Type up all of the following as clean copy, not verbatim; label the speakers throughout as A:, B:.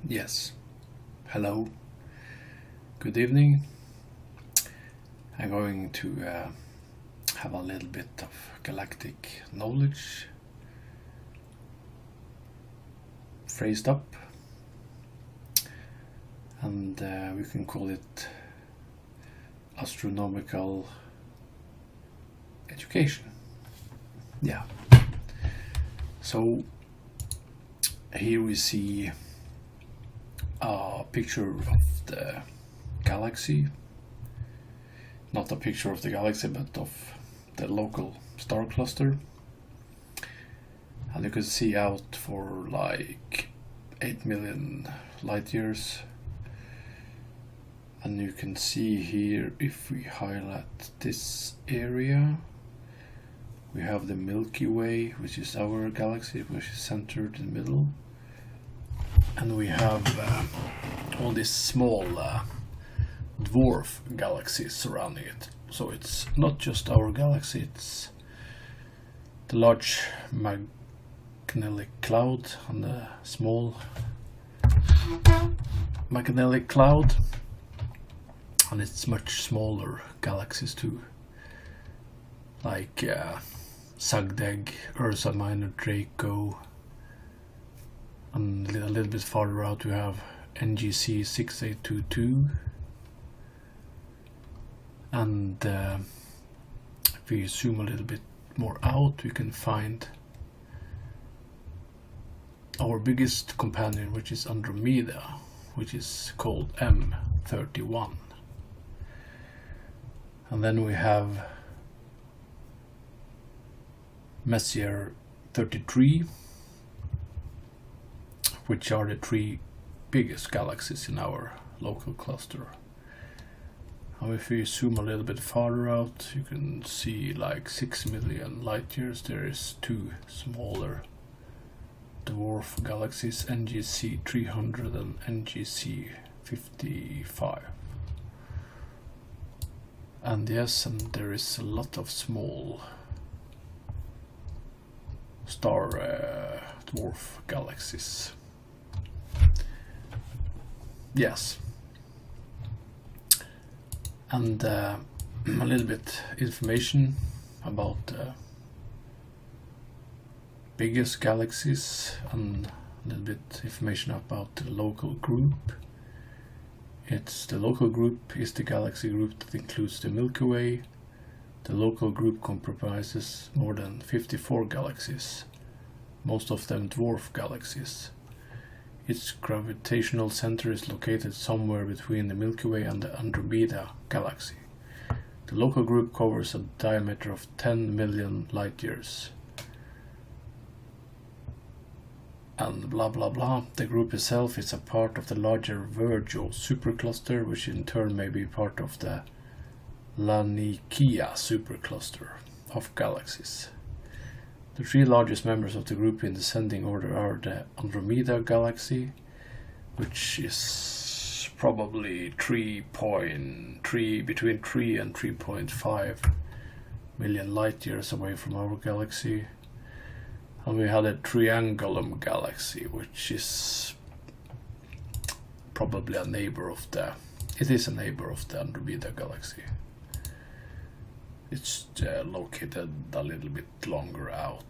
A: Yes. Hello. Good evening. I'm going to have a little bit of galactic knowledge phrased up, and we can call it Astronomical Education. Yeah. So here we see a picture of the galaxy, not a picture of the galaxy but of the local star cluster, and you can see out for like 8 million light years. And you can see here, if we highlight this area, we have the Milky Way, which is our galaxy, which is centered in the middle. And we have all these small dwarf galaxies surrounding it. So it's not just our galaxy, it's the large Magellanic Cloud and the small Magellanic Cloud. And it's much smaller galaxies too, like Sagdeg, Ursa Minor, Draco, and a little bit farther out we have NGC 6822. And if we zoom a little bit more out, we can find our biggest companion, which is Andromeda, which is called M31. And then we have Messier 33, which are the three biggest galaxies in our local cluster. And if we zoom a little bit farther out, you can see like 6 million light years. There is two smaller dwarf galaxies, NGC 300 and NGC 55. And yes, and there is a lot of small star dwarf galaxies. Yes. And a little bit information about biggest galaxies, and a little bit information about the local group. The local group is the galaxy group that includes the Milky Way. The local group comprises more than 54 galaxies, most of them dwarf galaxies. Its gravitational center is located somewhere between the Milky Way and the Andromeda galaxy. The local group covers a diameter of 10 million light years. And blah blah blah. The group itself is a part of the larger Virgo supercluster, which in turn may be part of the Laniakea supercluster of galaxies. The three largest members of the group in descending order are the Andromeda galaxy, which is probably between 3 and 3.5 million light years away from our galaxy. And we had a Triangulum galaxy, which is probably a neighbor of the Andromeda galaxy. It's located a little bit longer out,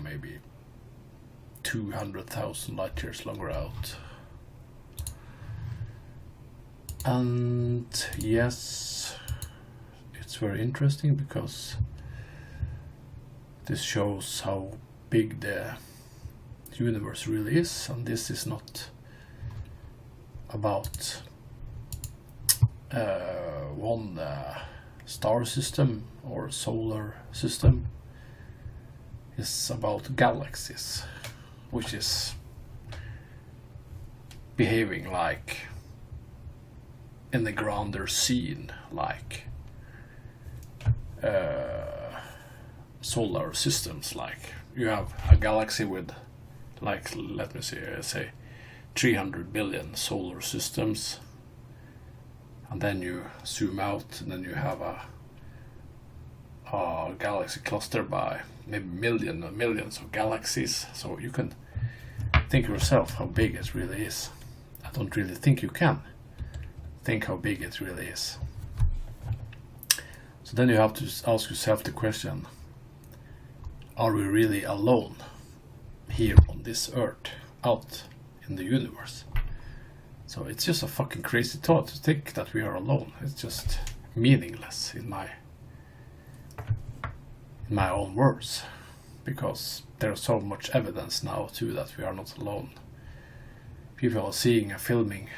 A: maybe 200,000 light years longer out. And yes, it's very interesting because this shows how big the universe really is, and this is not about one star system or solar system. It's about galaxies, which is behaving like in the grander scene, like solar systems. Like you have a galaxy with, like, let me say 300 billion solar systems, and then you zoom out, and then you have a galaxy cluster by maybe millions of galaxies. So you can think yourself how big it really is. I don't really think you can think how big it really is. So then you have to ask yourself the question, are we really alone here on this earth, out in the universe? So it's just a fucking crazy thought to think that we are alone. It's just meaningless in my own words, because there's so much evidence now too that we are not alone. People are seeing and filming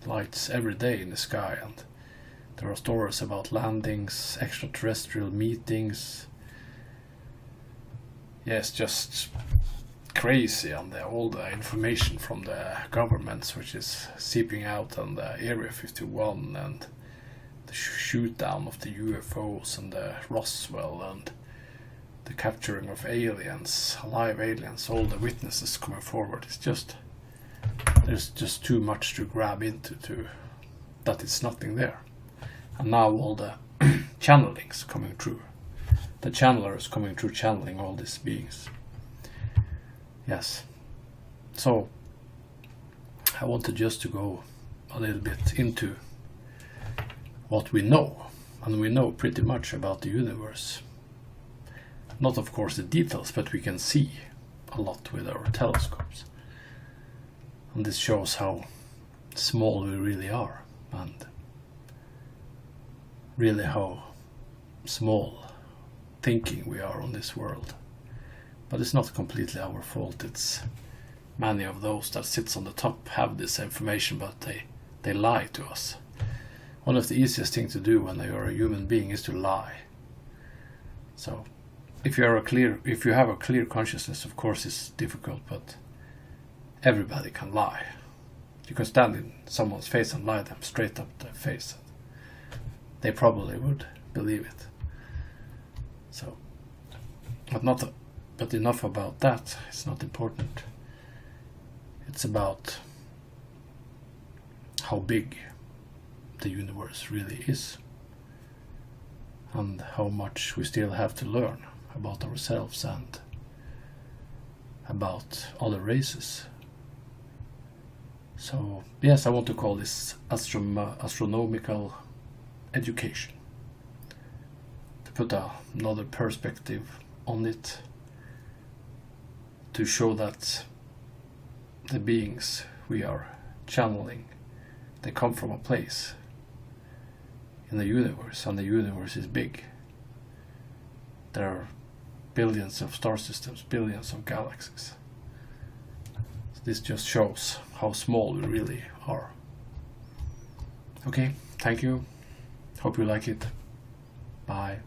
A: lights every day in the sky, and there are stories about landings, extraterrestrial meetings. Yeah, it's just crazy, and all the information from the governments which is seeping out on the Area 51 and the shoot down of the UFOs and the Roswell and the capturing of aliens, live aliens, all the witnesses coming forward. It's just, there's just too much to grab into that it's nothing there. And now all the channelings coming through. The channelers coming through channeling all these beings. Yes. So I wanted just to go a little bit into what we know. And we know pretty much about the universe. Not of course the details, but we can see a lot with our telescopes. And this shows how small we really are, and really how small thinking we are on this world. But it's not completely our fault. It's many of those that sits on the top have this information, but they lie to us. One of the easiest things to do when you're a human being is to lie. So if you have a clear consciousness, of course it's difficult, but everybody can lie. You can stand in someone's face and lie them straight up their face. They probably would believe it. So, but enough about that. It's not important. It's about how big the universe really is, and how much we still have to learn about ourselves and about other races. So yes, I want to call this astronomical education, to put another perspective on it, to show that the beings we are channeling, they come from a place in the universe, and the universe is big. There are billions of star systems, billions of galaxies. So this just shows how small we really are. Okay, thank you. Hope you like it. Bye.